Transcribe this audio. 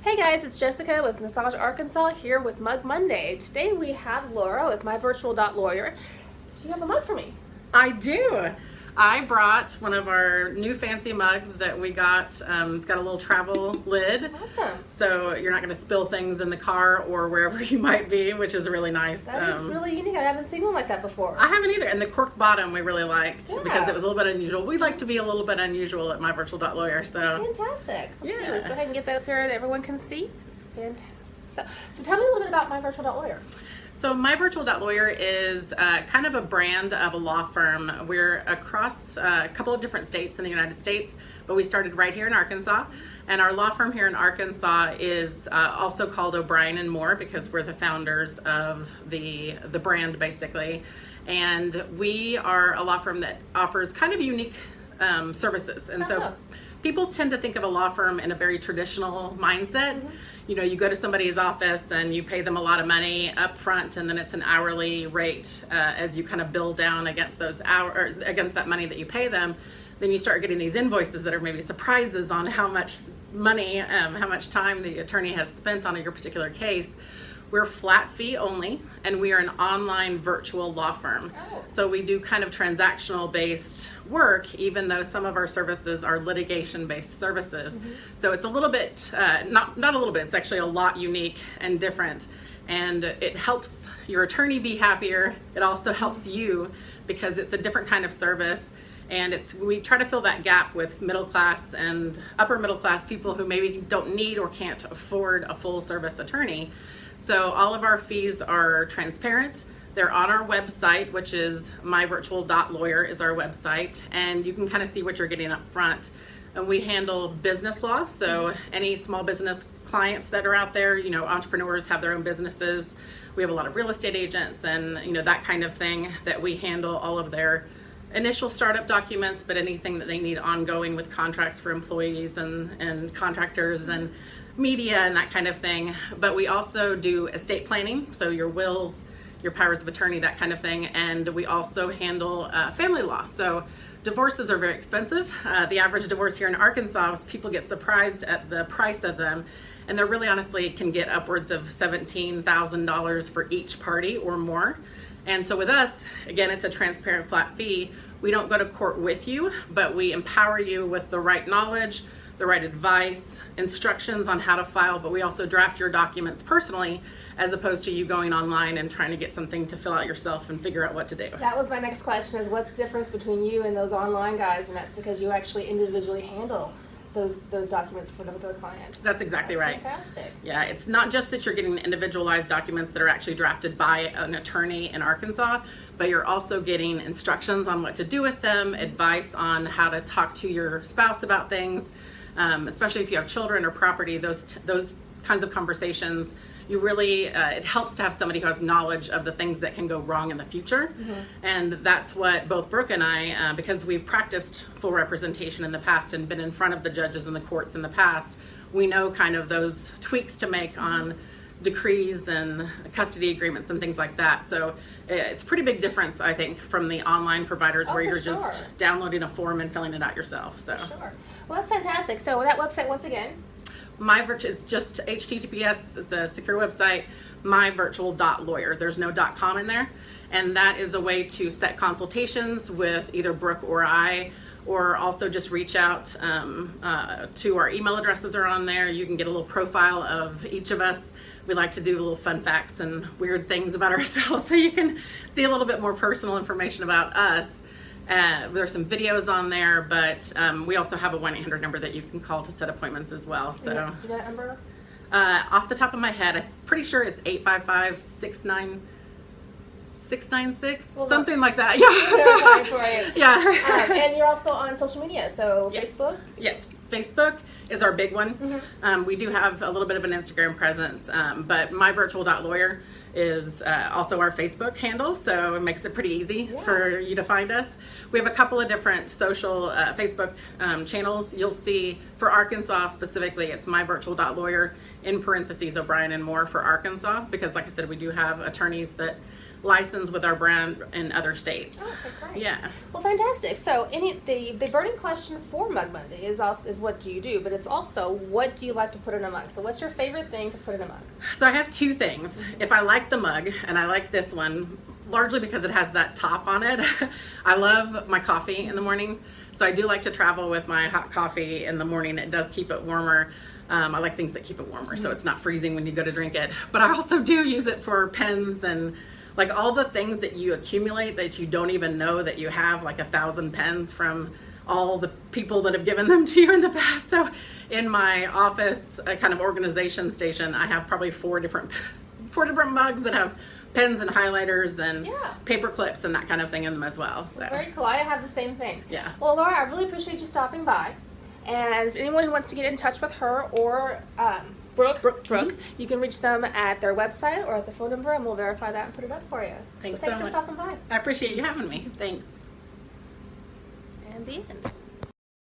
Hey guys, it's Jessica with Massage Arkansas here with Mug Monday. Today we have Laura with MyVirtual.Lawyer. Do you have a mug for me? I do. I brought one of our new fancy mugs that we got. It's got a little travel lid. Awesome. So you're not going to spill things in the car or wherever you might be, which is really nice. That is really unique. I haven't seen one like that before. I haven't either. And the cork bottom we really liked because it was a little bit unusual. We like to be a little bit unusual at MyVirtual.Lawyer. So fantastic. Let's see. Yeah. Let's go ahead and get that up here that everyone can see. It's fantastic. So tell me a little bit about MyVirtual.Lawyer. So MyVirtual.Lawyer is kind of a brand of a law firm. We're across a couple of different states in the United States, but we started right here in Arkansas. And our law firm here in Arkansas is also called Bryan and More because we're the founders of the brand basically. And we are a law firm that offers kind of unique services. And so people tend to think of a law firm in a very traditional mindset. Mm-hmm. You know, you go to somebody's office and you pay them a lot of money up front, and then it's an hourly rate as you kind of bill down against against that money that you pay them. Then you start getting these invoices that are maybe surprises on how much money, how much time the attorney has spent on your particular case. We're flat fee only, and we are an online virtual law firm. Oh. So we do kind of transactional based work, even though some of our services are litigation based services. Mm-hmm. So it's a little bit, not a little bit, it's actually a lot unique and different. And it helps your attorney be happier. It also helps you because it's a different kind of service. And we try to fill that gap with middle class and upper middle class people who maybe don't need or can't afford a full service attorney. So all of our fees are transparent. They're on our website, which is MyVirtual.Lawyer is our website, and you can kind of see what you're getting up front. And we handle business law, so any small business clients that are out there, you know, entrepreneurs have their own businesses. We have a lot of real estate agents and, you know, that kind of thing that we handle all of their initial startup documents, but anything that they need ongoing with contracts for employees and contractors and media and that kind of thing. But we also do estate planning, so your wills, your powers of attorney, that kind of thing. And we also handle family law. So divorces are very expensive. The average divorce here in Arkansas, people get surprised at the price of them. And they're really honestly can get upwards of $17,000 for each party or more. And so with us, again, it's a transparent flat fee. We don't go to court with you, but we empower you with the right knowledge, the right advice, instructions on how to file, but we also draft your documents personally as opposed to you going online and trying to get something to fill out yourself and figure out what to do. That was my next question, is what's the difference between you and those online guys? And that's because you actually individually handle those documents for the client. That's exactly right. Fantastic. Yeah, it's not just that you're getting individualized documents that are actually drafted by an attorney in Arkansas, but you're also getting instructions on what to do with them, advice on how to talk to your spouse about things, especially if you have children or property, those kinds of conversations. You really, it helps to have somebody who has knowledge of the things that can go wrong in the future. Mm-hmm. And that's what both Brooke and I, because we've practiced full representation in the past and been in front of the judges and the courts in the past, we know kind of those tweaks to make on decrees and custody agreements and things like that. So it's a pretty big difference, I think, from the online providers where you're just downloading a form and filling it out yourself. So. For sure. Well, that's fantastic. So that website, once again, it's just HTTPS, it's a secure website, MyVirtual.Lawyer. There's no .com in there. And that is a way to set consultations with either Brooke or I, or also just reach out to our email addresses are on there. You can get a little profile of each of us. We like to do little fun facts and weird things about ourselves so you can see a little bit more personal information about us. There's some videos on there, but we also have a 1-800 number that you can call to set appointments as well. So, do you know that number? Off the top of my head, I'm pretty sure it's 855-696, something like that. Yeah. And you're also on social media, so yes. Facebook? Yes, Facebook is our big one. Mm-hmm. We do have a little bit of an Instagram presence, but MyVirtual.Lawyer is also our Facebook handle, so it makes it pretty easy for you to find us. We have a couple of different social Facebook channels. You'll see for Arkansas specifically, it's MyVirtual.Lawyer in parentheses Bryan and More for Arkansas, because like I said, we do have attorneys that licensed with our brand in other states. Okay, great. Yeah. Well, fantastic. So, the burning question for Mug Monday is what do you do? But it's also, what do you like to put in a mug? So, what's your favorite thing to put in a mug? So I have two things. If I like the mug, and I like this one, largely because it has that top on it. I love my coffee in the morning. So I do like to travel with my hot coffee in the morning. It does keep it warmer. I like things that keep it warmer, so it's not freezing when you go to drink it. But I also do use it for pens and like all the things that you accumulate that you don't even know that you have, like 1,000 pens from all the people that have given them to you in the past. So in my office kind of organization station, I have probably four different mugs that have pens and highlighters and paper clips and that kind of thing in them as well. So very cool. I have the same thing. Yeah. Well, Laura, I really appreciate you stopping by. And if anyone who wants to get in touch with her or Brooke, you can reach them at their website or at the phone number, and we'll verify that and put it up for you. Thanks so so for much. stopping by. I appreciate you having me. Thanks. And the end.